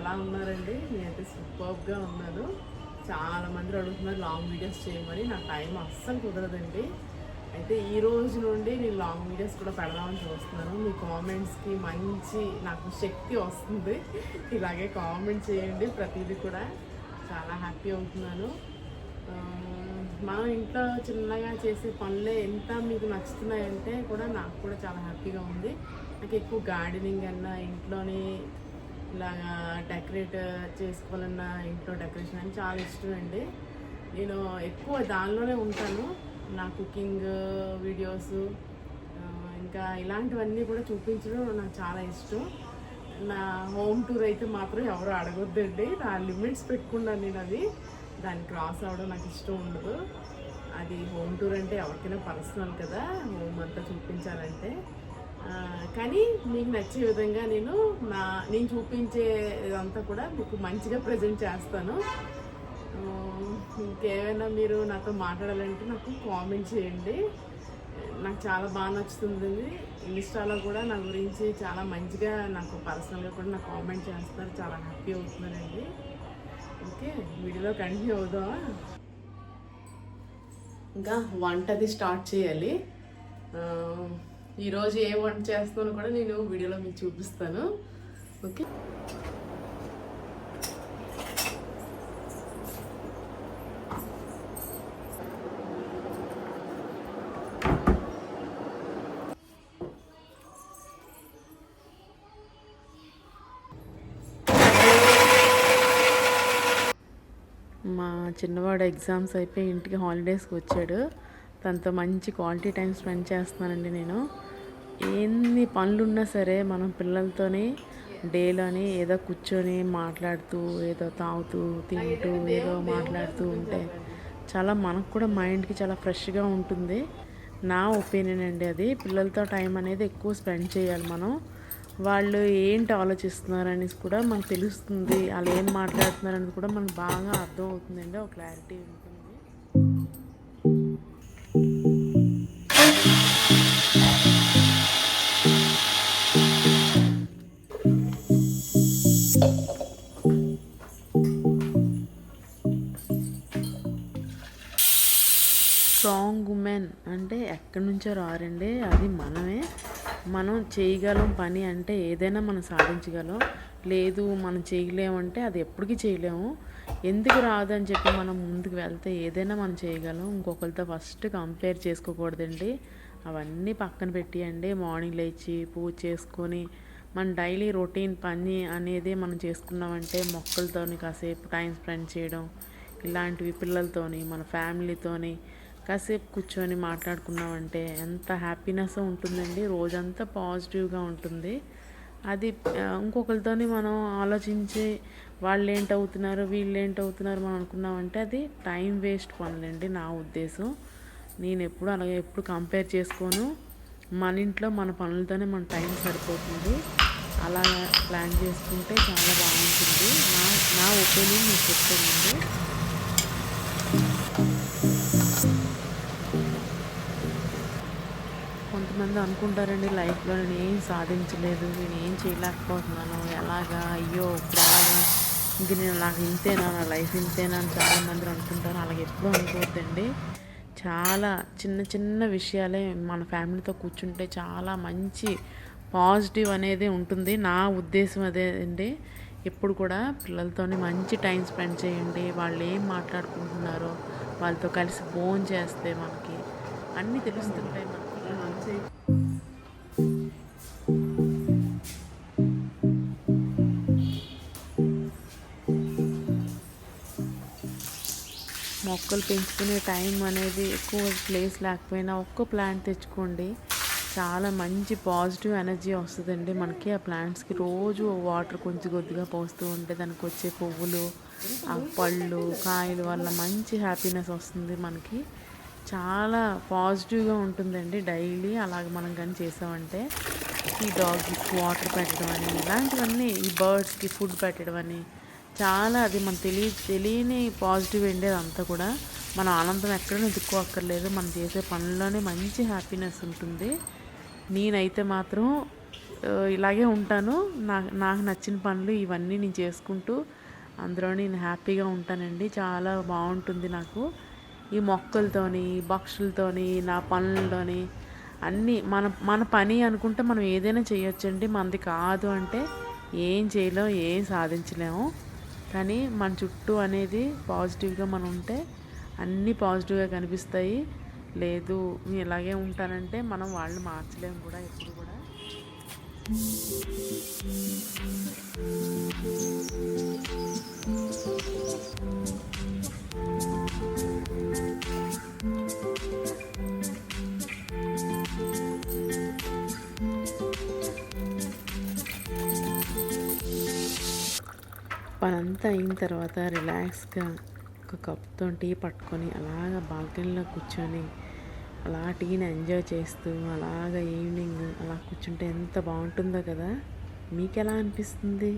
ఎలా ఉన్నారండి? నేనైతే సూపర్గా ఉన్నాను. చాలామంది అడుగుతున్నారు లాంగ్ వీడియోస్ చేయమని. నా టైం అస్సలు కుదరదండి. అయితే ఈ రోజు నుండి నేను లాంగ్ వీడియోస్ కూడా పెడదామని చూస్తున్నాను. మీ కామెంట్స్కి మంచి నాకు శక్తి వస్తుంది. ఇలాగే కామెంట్ చేయండి ప్రతిదీ కూడా. చాలా హ్యాపీ అవుతున్నాను. మనం ఇంట్లో చిన్నగా చేసే పనులే ఎంత మీకు నచ్చుతున్నాయంటే కూడా నాకు కూడా చాలా హ్యాపీగా ఉంది. నాకు ఎక్కువ గార్డెనింగ్ అన్నా ఇంట్లోనే ఇలాగా డెకరేట్ చేసుకోవాలన్నా ఇంట్లో డెకరేషన్ అని చాలా ఇష్టం అండి. నేను ఎక్కువ దానిలోనే ఉంటాను. నా కుకింగ్ వీడియోస్ ఇంకా ఇలాంటివన్నీ కూడా చూపించడం నాకు చాలా ఇష్టం. నా హోమ్ టూర్ అయితే మాత్రం ఎవరు అడగొద్దండి. నా లిమిట్స్ పెట్టుకున్నాను నేను. అది దాన్ని క్రాస్ అవ్వడం నాకు ఇష్టం ఉండదు. అది హోమ్ టూర్ అంటే ఎవరికైనా పర్సనల్ కదా, హోమ్ అంతా చూపించాలంటే. కానీ మీకు నచ్చే విధంగా నేను చూపించేదంతా కూడా మీకు మంచిగా ప్రజెంట్ చేస్తాను. ఇంకేమైనా మీరు నాతో మాట్లాడాలంటే నాకు కామెంట్ చేయండి. నాకు చాలా బాగా నచ్చుతుంది. ఇన్స్టాలో కూడా నా గురించి చాలా మంచిగా నాకు పర్సనల్గా కూడా నాకు కామెంట్ చేస్తారు. చాలా హ్యాపీ అవుతున్నానండి. ఓకే, వీడియోలో కంటిన్యూ అవుదామా? ఇంకా వంటది స్టార్ట్ చేయాలి. ఈరోజు ఏ వంట చేస్తానో కూడా నేను వీడియోలో మీకు చూపిస్తాను. ఓకే, మా చిన్నవాడు ఎగ్జామ్స్ అయిపోయి ఇంటికి హాలిడేస్కి వచ్చాడు. తనతో మంచి క్వాలిటీ టైం స్పెండ్ చేస్తున్నానండి నేను. ఎన్ని పనులున్నా సరే మనం పిల్లలతోని డేలోని ఏదో కూర్చొని మాట్లాడుతూ ఏదో తాగుతూ తింటూ ఏదో మాట్లాడుతూ ఉంటే చాలా మనకు కూడా మైండ్కి చాలా ఫ్రెష్గా ఉంటుంది. నా ఒపీనియన్ అండి అది. పిల్లలతో టైం అనేది ఎక్కువ స్పెండ్ చేయాలి మనం. వాళ్ళు ఏంటి ఆలోచిస్తున్నారు అనేసి కూడా మనకు తెలుస్తుంది. వాళ్ళు ఏం మాట్లాడుతున్నారు అనేది కూడా మనకు బాగా అర్థం అవుతుందండి. ఒక క్లారిటీ ఉంటుంది. స్ట్రాంగ్ ఉమెన్ అంటే ఎక్కడి నుంచో రారండి, అది మనమే. మనం చేయగలం పని అంటే ఏదైనా మనం సాధించగలం. లేదు మనం చేయలేమంటే అది ఎప్పటికీ చేయలేము. ఎందుకు రాదని చెప్పి మనం ముందుకు వెళ్తే ఏదైనా మనం చేయగలం. ఇంకొకరితో ఫస్ట్ కంపేర్ చేసుకోకూడదండి. అవన్నీ పక్కన పెట్టియండి. మార్నింగ్ లేచి పూజ చేసుకొని మన డైలీ రొటీన్ పని అనేది మనం చేసుకున్నామంటే మొక్కలతోని కాసేపు టైం స్పెండ్ చేయడం, ఇలాంటివి పిల్లలతోని మన ఫ్యామిలీతోని కాసేపు కూర్చొని మాట్లాడుకున్నామంటే ఎంత హ్యాపీనెస్ ఉంటుందండి. రోజంతా పాజిటివ్గా ఉంటుంది. అది ఇంకొకరితోని మనం ఆలోచించి వాళ్ళు ఏంటవుతున్నారు వీళ్ళు ఏంటవుతున్నారు మనం అనుకున్నామంటే అది టైం వేస్ట్ పనులండి నా ఉద్దేశం. నేను ఎప్పుడు కంపేర్ చేసుకోను. మన ఇంట్లో మన పనులతోనే మన టైం సరిపోతుంది. అలా ప్లాన్ చేసుకుంటే చాలా బాగుంటుంది. నా ఒపీనియన్ మీకు చెప్తానండి. కొంతమంది అనుకుంటారండి లైఫ్లో నేను ఏం సాధించలేదు, నేను ఏం చేయలేకపోతున్నాను, ఎలాగా అయ్యో ఇప్పుడు అలాగా ఇంక నేను నాకు ఇంతేనా, నా లైఫ్ ఇంతేనా అని చాలామంది అనుకుంటారు. అలాగే ఎప్పుడూ అనుకోవద్దండి. చాలా చిన్న చిన్న విషయాలే మన ఫ్యామిలీతో కూర్చుంటే చాలా మంచి పాజిటివ్ అనేది ఉంటుంది. నా ఉద్దేశం అదే అండి. ఎప్పుడు కూడా పిల్లలతోని మంచి టైం స్పెండ్ చేయండి. వాళ్ళు ఏం మాట్లాడుకుంటున్నారో వాళ్ళతో కలిసి భోజనం చేస్తే మనకి అన్నీ తెలుస్తుంటాయి. మనకి మొక్కలు పెంచుకునే టైం అనేది ఎక్కువ ప్లేస్ లేకపోయినా ఒక్క ప్లాంట్ తెచ్చుకోండి. చాలా మంచి పాజిటివ్ ఎనర్జీ వస్తుందండి మనకి. ఆ ప్లాంట్స్కి రోజు వాటర్ కొంచెం కొద్దిగా పోస్తూ ఉంటే దానికి వచ్చే పువ్వులు, ఆ పళ్ళు, కాయలు వల్ల మంచి హ్యాపీనెస్ వస్తుంది మనకి. చాలా పాజిటివ్గా ఉంటుందండి డైలీ అలాగ మనం కానీ చేసామంటే. ఈ డాగ్కి వాటర్ పెట్టడం అని ఇలాంటివన్నీ, ఈ బర్డ్స్కి ఫుడ్ పెట్టడం అని చాలా అది మన తెలియని పాజిటివ్ అండి. అదంతా కూడా మన ఆనందం ఎక్కడైనా వెతుక్కోక్కర్లేదు. మనం చేసే పనుల్లోనే మంచి హ్యాపీనెస్ ఉంటుంది. నేనైతే మాత్రం ఇలాగే ఉంటాను. నాకు నచ్చిన పనులు ఇవన్నీ నేను చేసుకుంటూ అందులో నేను హ్యాపీగా ఉంటానండి. చాలా బాగుంటుంది నాకు ఈ మొక్కలతోని, పక్షులతోని, నా పనులతోని అన్నీ. మన మన పని అనుకుంటే మనం ఏదైనా చేయొచ్చండి. మనది కాదు అంటే ఏం చేయలేం, ఏం సాధించలేము. కానీ మన చుట్టూ అనేది పాజిటివ్గా మనం ఉంటే అన్నీ పాజిటివ్గా కనిపిస్తాయి. లేదు నేను ఇలాగే ఉంటానంటే మనం వాళ్ళని మార్చలేము కూడా ఎప్పుడు కూడా. పనంతా అయిన తర్వాత రిలాక్స్గా ఒక కప్తో టీ పట్టుకొని అలాగ బాల్కనీలో కూర్చొని అలా టీని ఎంజాయ్ చేస్తూ అలాగ ఈవినింగ్ అలా కూర్చుంటే ఎంత బాగుంటుందో కదా. మీకు ఎలా అనిపిస్తుంది?